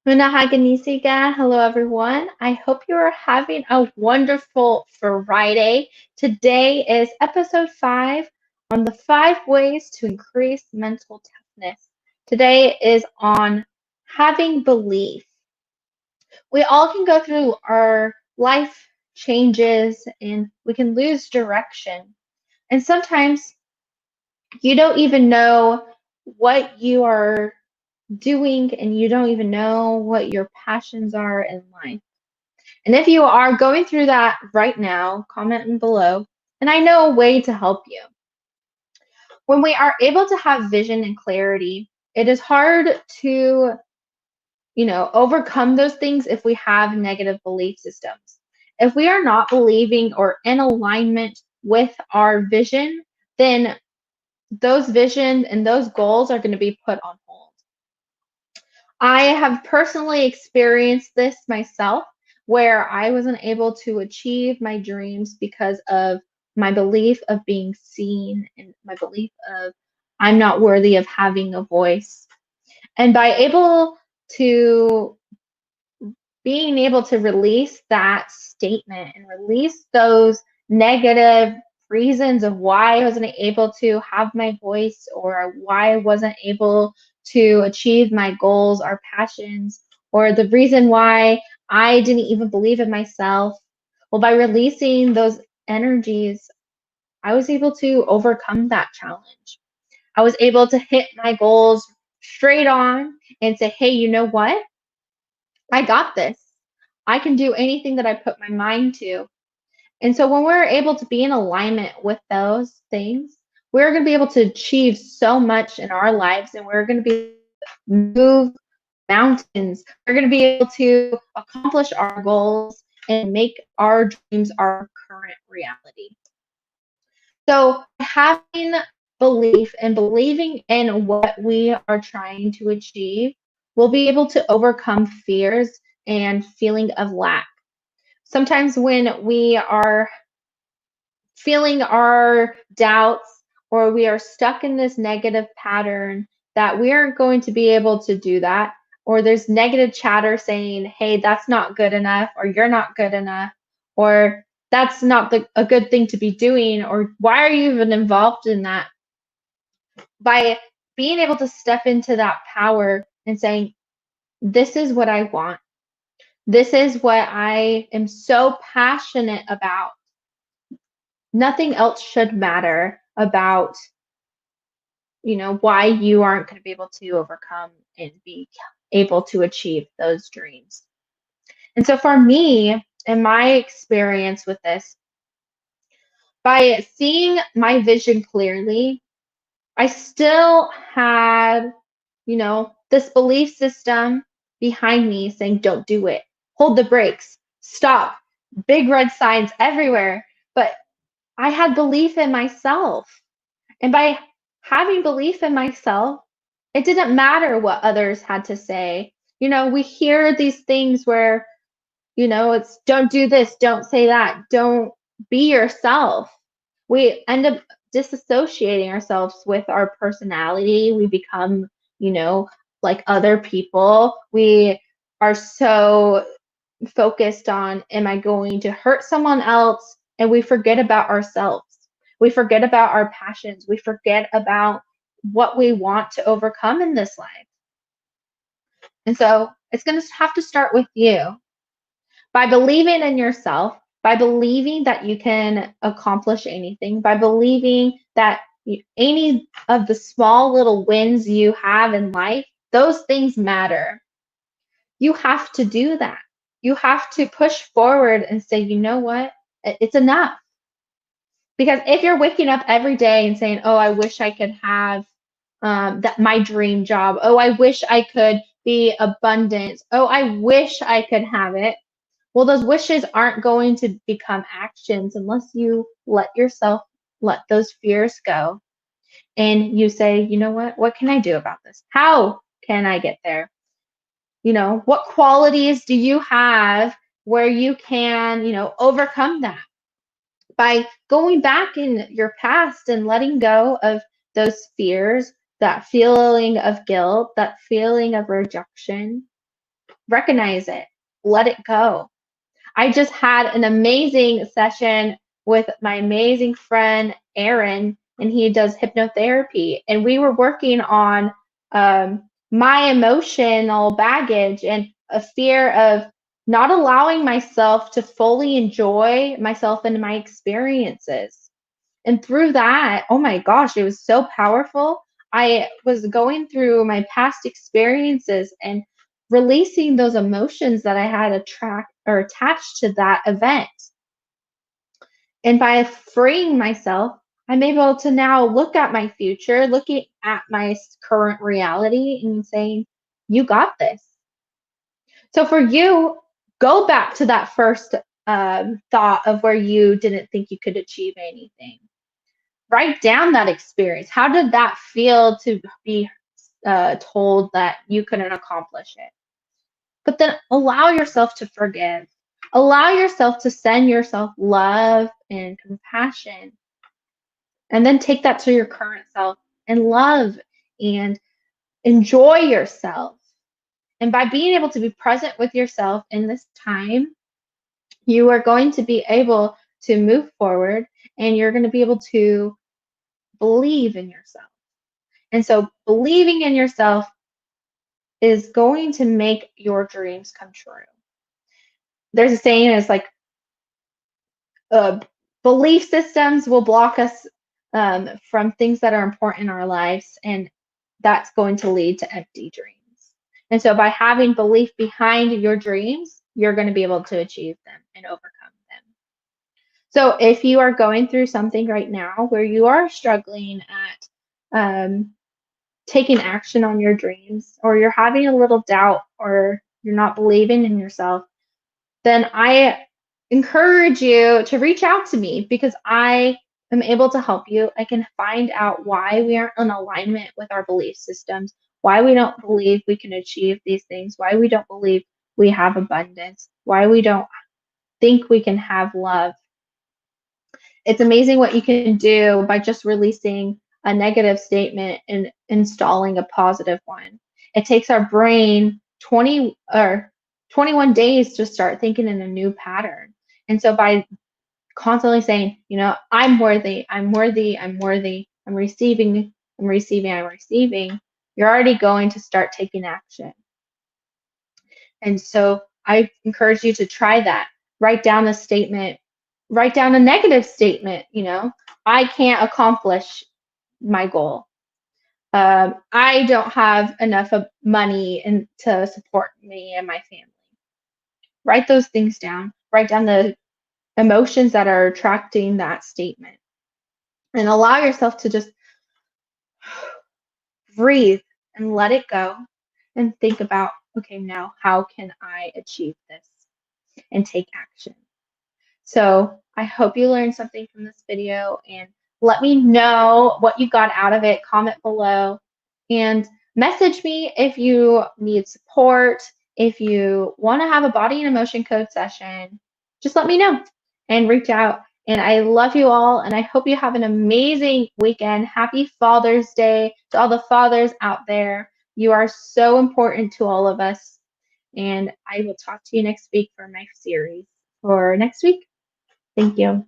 Unahaganisiga. Hello, everyone. I hope you are having a wonderful Friday. Today is episode 5 on the 5 ways to increase mental toughness. Today is on having belief. We all can go through our life changes and we can lose direction. And sometimes you don't even know what you are doing and you don't even know what your passions are in life. And if you are going through that right now, comment below and I know a way to help you. When we are able to have vision and clarity, it is hard to, overcome those things if we have negative belief systems. If we are not believing or in alignment with our vision, then those visions and those goals are going to be put on hold. I have personally experienced this myself where I wasn't able to achieve my dreams because of my belief of being seen and my belief of I'm not worthy of having a voice. And by to being able to release that statement and release those negative reasons of why I wasn't able to have my voice or why I wasn't able to achieve my goals or passions or the reason why I didn't even believe in myself. Well, by releasing those energies, I was able to overcome that challenge. I was able to hit my goals straight on and say, hey, you know what? I got this. I can do anything that I put my mind to. And so when we're able to be in alignment with those things, we're going to be able to achieve so much in our lives and we're going to be move mountains. We're going to be able to accomplish our goals and make our dreams our current reality. So having belief and believing in what we are trying to achieve, we'll be able to overcome fears and feeling of lack. Sometimes when we are feeling our doubts or we are stuck in this negative pattern that we aren't going to be able to do that, or there's negative chatter saying, hey, that's not good enough, or you're not good enough, or that's not a good thing to be doing, or why are you even involved in that? By being able to step into that power and saying, this is what I want. This is what I am so passionate about. Nothing else should matter about, why you aren't going to be able to overcome and be able to achieve those dreams. And so for me, in my experience with this, by seeing my vision clearly, I still had, this belief system behind me saying, don't do it, hold the brakes, stop, big red signs everywhere. But I had belief in myself. And by having belief in myself, it didn't matter what others had to say. We hear these things where, it's don't do this, don't say that, don't be yourself. We end up disassociating ourselves with our personality. We become, like other people. We are so focused on, am I going to hurt someone else? And we forget about ourselves. We forget about our passions. We forget about what we want to overcome in this life. And so it's going to have to start with you by believing in yourself, by believing that you can accomplish anything, by believing that any of the small little wins you have in life, those things matter. You have to do that. You have to push forward and say, you know what? It's enough. Because if you're waking up every day and saying, oh, I wish I could have that my dream job. Oh, I wish I could be abundant. Oh, I wish I could have it. Well, those wishes aren't going to become actions unless you let yourself let those fears go. And you say, you know what can I do about this? How can I get there? What qualities do you have where you can, overcome that? By going back in your past and letting go of those fears, that feeling of guilt, that feeling of rejection, recognize it, let it go. I just had an amazing session with my amazing friend Aaron, and he does hypnotherapy. And we were working on my emotional baggage and a fear of not allowing myself to fully enjoy myself and my experiences. And through that, oh my gosh, it was so powerful. I was going through my past experiences and releasing those emotions that I had attract or attached to that event. And by freeing myself, I'm able to now look at my future, looking at my current reality and saying, you got this. So for you, go back to that first thought of where you didn't think you could achieve anything. Write down that experience. How did that feel to be told that you couldn't accomplish it? But then allow yourself to forgive. Allow yourself to send yourself love and compassion. And then take that to your current self and love and enjoy yourself. And by being able to be present with yourself in this time, you are going to be able to move forward and you're going to be able to believe in yourself. And so believing in yourself is going to make your dreams come true. There's a saying, it's like uh, belief systems will block us from things that are important in our lives, and that's going to lead to empty dreams. And so by having belief behind your dreams, you're going to be able to achieve them and overcome them. So if you are going through something right now where you are struggling at taking action on your dreams, or you're having a little doubt, or you're not believing in yourself, then I encourage you to reach out to me because I am able to help you. I can find out why we aren't in alignment with our belief systems, why we don't believe we can achieve these things, why we don't believe we have abundance, why we don't think we can have love. It's amazing what you can do by just releasing a negative statement and installing a positive one. It takes our brain 20 or 21 days to start thinking in a new pattern. And so by constantly saying, I'm worthy, I'm worthy, I'm worthy, I'm receiving, I'm receiving, I'm receiving, you're already going to start taking action. And so I encourage you to try that. Write down a statement, write down a negative statement, I can't accomplish my goal. I don't have enough of money to support me and my family. Write those things down. Write down the emotions that are attracting that statement. And allow yourself to just breathe and let it go and think about, okay, now how can I achieve this and take action? So I hope you learned something from this video, and let me know what you got out of it. Comment below and message me if you need support. If you want to have a body and emotion code session, just let me know and reach out. And I love you all, and I hope you have an amazing weekend. Happy Father's Day to all the fathers out there. You are so important to all of us. And I will talk to you next week for my series for next week. Thank you.